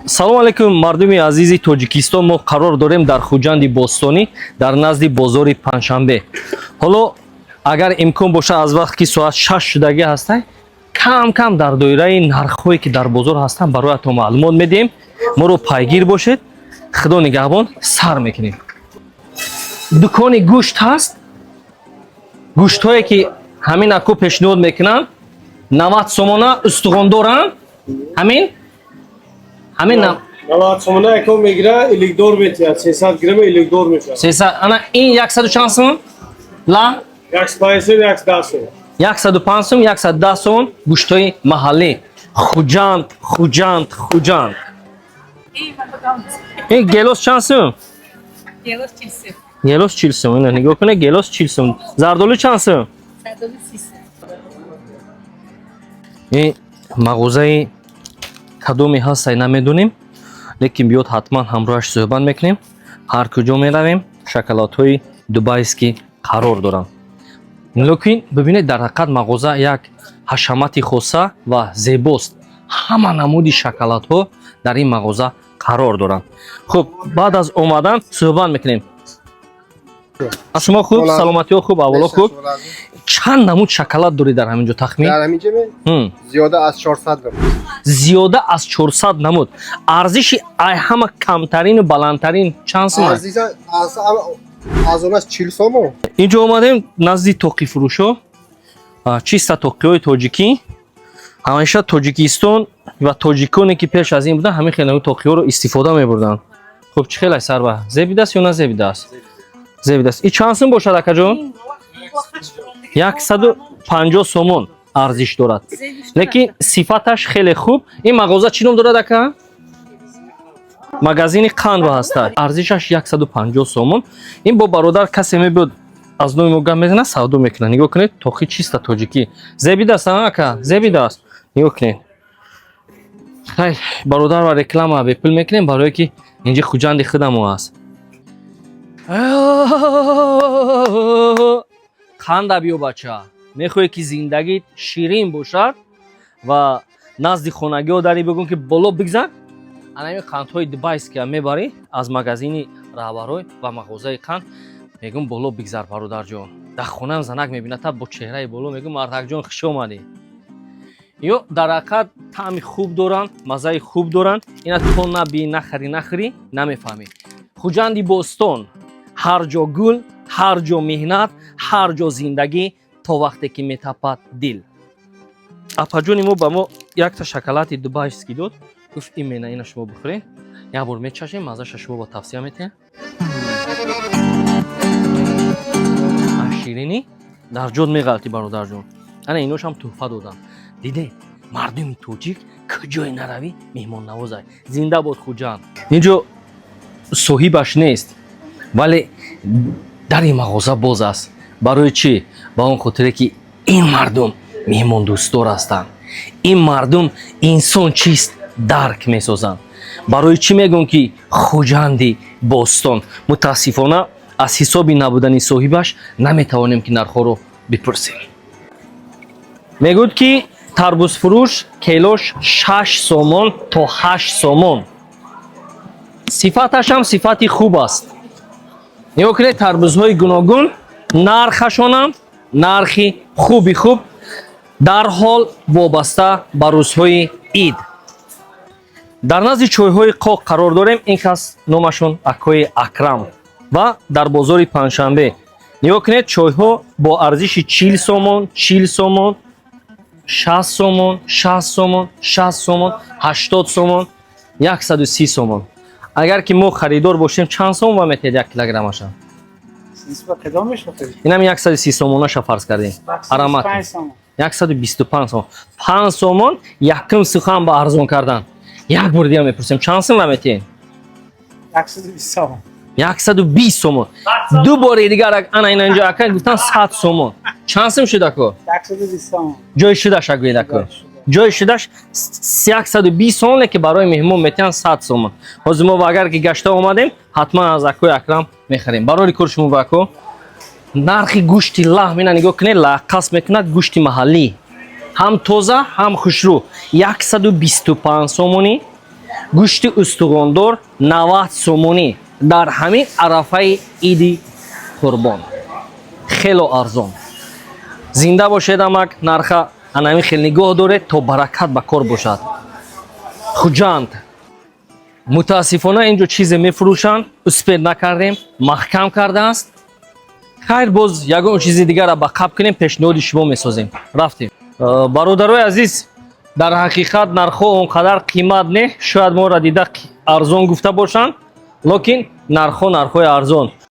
салом алейкум мардуми азизи тоҷикистон. мо қарор дорем дар хуҷанди бостонӣ дар назди бозори панҷшанбе. ҳоло агар имкон бошад аз вақт ки соат 6 шудагӣ ҳастай кам кам дар доираи нархҳое ки дар бозор ҳастанд бароятон маълумот медиҳем. моро пайгир бошед. худо нигаҳбон. сар мекунем. дукони гӯшт ҳаст. гӯштҳое ки ҳамин аку пешниҳод мекунанд 90 сомона устухондоранд. ҳамин 90 сомона якон мегира иликдор метиҳад 300 грамм иликдор мешавад. 300 ана ин 100 чанд сомон? Ла 150 110 сомон. 105 сом 110 сомон гӯштҳои маҳаллӣ. хуҷанд. ин гелос чанд сом? гелос 40 сом. ина нигоҳ кунед, гелос 40 сом. зардолу чанд сом? ин мағозаи кадоме ҳастай намедонем, лекин биёд ҳатман ҳамроҳаш суҳбат мекунем. ҳар куҷо меравем шоколадҳои дубайскӣ қарор доранд. лекин бибинед дар ҳақиқат мағоза як ҳашамати хоса ва зебост. ҳама намуди шоколадҳо дар ин мағоза қарор доранд. хуб, баъд аз омадан суҳбат мекунем. аз шумо хуб, саломатиҳо хуб, аҳволо хуб. чанд намуд шоколад доред дар ҳамин ҷо тахмин? дар ҳамин ҷо зиёда аз 400 намуд. зиёда аз 400 намуд. арзиши ҳама камтарину баландтарин чанд сом аст? аз он аст 40 сом. инҷо омадем назди тоқифурӯшо. чиста тоқиҳои тоҷикӣ. ҳамеша тоҷикистон ва тоҷиконе ки пеш аз ин буданд ҳамин хелаи тоқиҳоро истифода мебурданд. хуб, чӣ хелай сарва? зебидаст ё на зебидаст? зебидаст. ин чанд сом бошад акаҷон? 150 сомон арзиш дорад. лекин сифаташ хеле хуб. ин мағоза чӣ ном дорад ака? магазини қанд ва ҳаста. арзишаш 150 сомон. ин бо бародар касе мебиёд аз номи мо гап мезана, савдо мекунад. нигоҳ кунед, тоқи чиста тоҷикӣ. зебидаст ака? зебидаст. нигоҳ кунед. хайр, бародар ва реклама бепул мекунем барое ки инҷи хуҷанди худамо аст. қанда биё бача. мехоҳе ки зиндагит ширин бошад ва назди хонагиҳо дарӣ бигӯ ки боло бигзар. анами қандҳои дубайския мебарӣ аз магазини раҳбарҳой ва мағозаи қанд. мегӯм боло бигзар бародарҷон. дар хонаам занак мебинад бо чеҳраи боло мегӯм мардакҷон хуш омадӣ. ё дар ҳақиқат таъми хуб доранд, маззаи хуб доранд. ина то набии нахӯрӣ намефаҳмӣ. хуҷанди бостон. ҳар ҷо гул, ҳар ҷо меҳнат, ҳар ҷо зиндагӣ то вақте ки метапад дил. апаҷони мо ба мо якта шоколади дубайский дод. гуфт имена ина шумо бихӯред. як бор мечашем, маззаша шумо ба тавсия метиҳем. ширинӣ дар ҷод меғалти бародарҷон. ана иношам тӯҳфа додам. диде мардуми тоҷик куҷое наравӣ меҳмоннавозай. зинда бод хуҷанд. инҷо соҳибаш нест, вале дари мағоза боз аст. барои чӣ? ба он хотире ки ин мардум меҳмондӯстдор ҳастанд. ин мардум инсон чист дарк месозанд. барои чӣ мегӯм ки хуҷанди бостон? мутаассифона аз ҳисоби набудани соҳибаш наметавонем ки нархҳоро бипурсем. мегӯд ки тарбузфурӯш келош 6 сомон то 8 сомон. сифаташам сифати хуб аст. нигоҳ кунед, тарбузҳои гуногун нархашонам нархи хуби хуб, дар ҳол вобаста ба рӯзҳои ид. дар назди чойҳои қоқ қарор дорем. ин кас номашон акои Акрам ва дар бозори панҷшанбе. нигоҳ кунед, чойҳо бо арзиши 40 сомон 40 сомон 60 сомон 60 сомон 60 сомон 80 сомон 130 сомон. агар ки мо харидор бошем чанд сомон ва метиҳед 1 килограммаша? инам 130 сомонаша фарз кардем. арамат 125 сомон. 5 сомон якум сухан ба арзон кардан. як бор дига мепурсем чанд сомон ва метиҳед? 120 сомон. 120 сомон. ду бори дигар ана ина инҷо ака гуфтан 100 сомон. чанд сом шуд ако? 120 сомон. ҷои шудаш агӯед ако. ҷои шудаш 120 сомон, леки барои меҳмон метиҳанд 100 сомон. ҳозир мо агар ки гашта омадем ҳатман аз акои Акрам мехарем. барори кор шумо ба ако. нархи гӯшти лаҳм ина нигоҳ кунед, лаҳқас мекунад. гӯшти маҳаллӣ ҳам тоза ҳам хушрӯ 125 сомонӣ. гӯшти устугондор 90 сомонӣ дар ҳамин арафаи иди қурбон. Хело арзон. Зинда бошед амак, нарха анами хел нигоҳ доред то баракат ба кор бошад. Хуҷанд. Мутаассифона инҷо чизе мефурӯшанд, успеҳ накардем, маҳкам кардааст. Хайр, боз ягон чизи дигара ба қаб кунем, пешниҳоди шумо месозем. Рафтем. Бародарои азиз, дар ҳақиқат нархҳо он қадар қимат не, шояд моро дида арзон гуфта бошанд, лекин нархҳо нархҳои арзон.